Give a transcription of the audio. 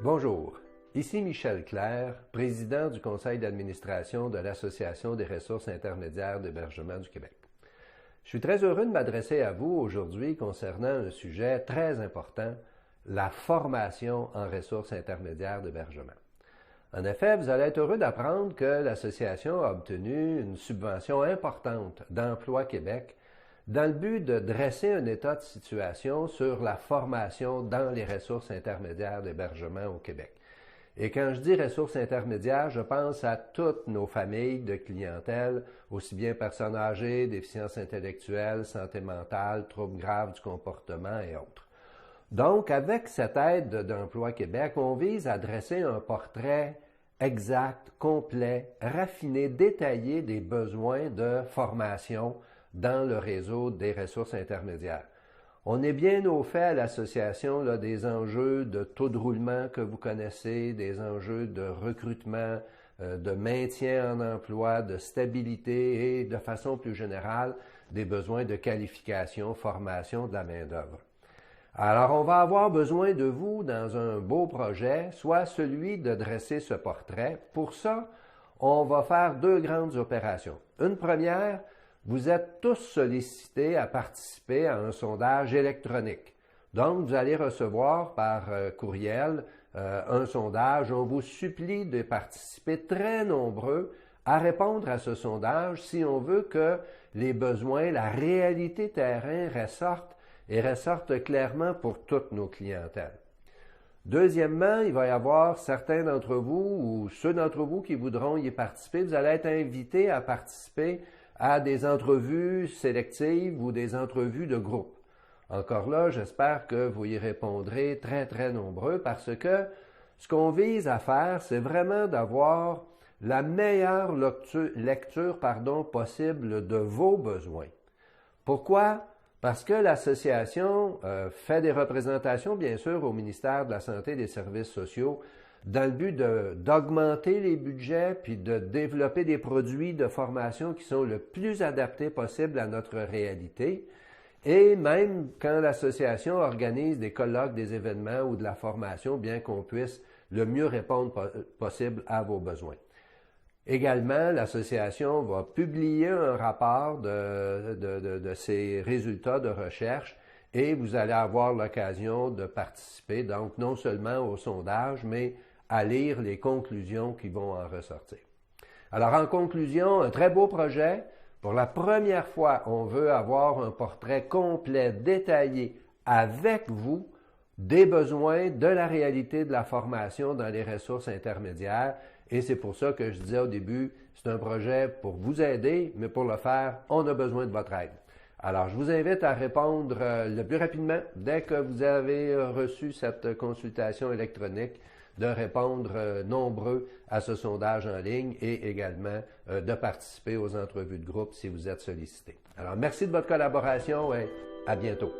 Bonjour, ici Michel Clerc, président du conseil d'administration de l'Association des ressources intermédiaires d'hébergement du Québec. Je suis très heureux de m'adresser à vous aujourd'hui concernant un sujet très important, la formation en ressources intermédiaires d'hébergement. En effet, vous allez être heureux d'apprendre que l'association a obtenu une subvention importante d'Emploi Québec dans le but de dresser un état de situation sur la formation dans les ressources intermédiaires d'hébergement au Québec. Et quand je dis ressources intermédiaires, je pense à toutes nos familles de clientèle, aussi bien personnes âgées, déficiences intellectuelles, santé mentale, troubles graves du comportement et autres. Donc, avec cette aide d'Emploi Québec, on vise à dresser un portrait exact, complet, raffiné, détaillé des besoins de formation dans le réseau des ressources intermédiaires. On est bien au fait à l'association des enjeux de taux de roulement que vous connaissez, des enjeux de recrutement, de maintien en emploi, de stabilité et de façon plus générale des besoins de qualification, formation de la main-d'œuvre. Alors, on va avoir besoin de vous dans un beau projet, soit celui de dresser ce portrait. Pour ça, on va faire deux grandes opérations. Une première, vous êtes tous sollicités à participer à un sondage électronique. Donc, vous allez recevoir par courriel un sondage. On vous supplie de participer très nombreux à répondre à ce sondage si on veut que les besoins, la réalité terrain ressortent et ressortent clairement pour toutes nos clientèles. Deuxièmement, il va y avoir certains d'entre vous ou ceux d'entre vous qui voudront y participer, vous allez être invités à participer à des entrevues sélectives ou des entrevues de groupe. Encore là, j'espère que vous y répondrez très nombreux parce que ce qu'on vise à faire, c'est vraiment d'avoir la meilleure lecture possible de vos besoins. Pourquoi? Parce que l'association fait des représentations, bien sûr, au ministère de la Santé et des Services sociaux dans le but d'augmenter les budgets puis de développer des produits de formation qui sont le plus adaptés possible à notre réalité. Et même quand l'association organise des colloques, des événements ou de la formation, bien qu'on puisse le mieux répondre possible à vos besoins. Également, l'association va publier un rapport de ses résultats de recherche et vous allez avoir l'occasion de participer, donc non seulement au sondage, mais à lire les conclusions qui vont en ressortir. Alors, en conclusion, un très beau projet. Pour la première fois, on veut avoir un portrait complet, détaillé, avec vous, des besoins, de la réalité de la formation dans les ressources intermédiaires. Et c'est pour ça que je disais au début, c'est un projet pour vous aider, mais pour le faire, on a besoin de votre aide. Alors, je vous invite à répondre le plus rapidement, dès que vous avez reçu cette consultation électronique, de répondre nombreux à ce sondage en ligne et également de participer aux entrevues de groupe si vous êtes sollicité. Alors, merci de votre collaboration et à bientôt.